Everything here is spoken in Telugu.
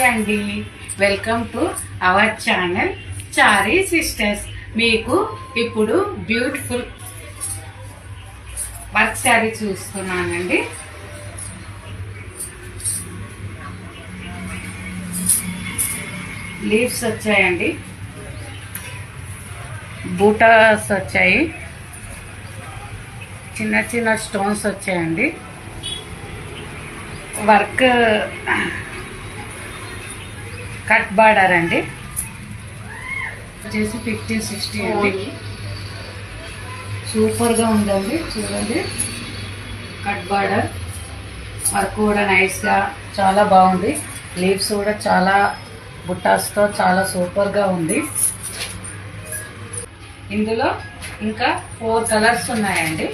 అండి, welcome to our channel Chari sisters. మీకు ఇప్పుడు బ్యూటిఫుల్ వర్క్ శారీ చూస్తున్నానండి. లీవ్స్ వచ్చాయండి, బూటాస్ వచ్చాయి, చిన్న చిన్న స్టోన్స్ వచ్చాయండి. వర్క్ కట్ బార్డర్ అండి, వచ్చేసి 1560 అండి. సూపర్గా ఉందండి, చూడండి. కట్ బార్డర్ వర్క్ కూడా నైస్గా చాలా బాగుంది. లీవ్స్ కూడా చాలా బుట్టాస్తో చాలా సూపర్గా ఉంది. ఇందులో ఇంకా 4 కలర్స్ ఉన్నాయండి.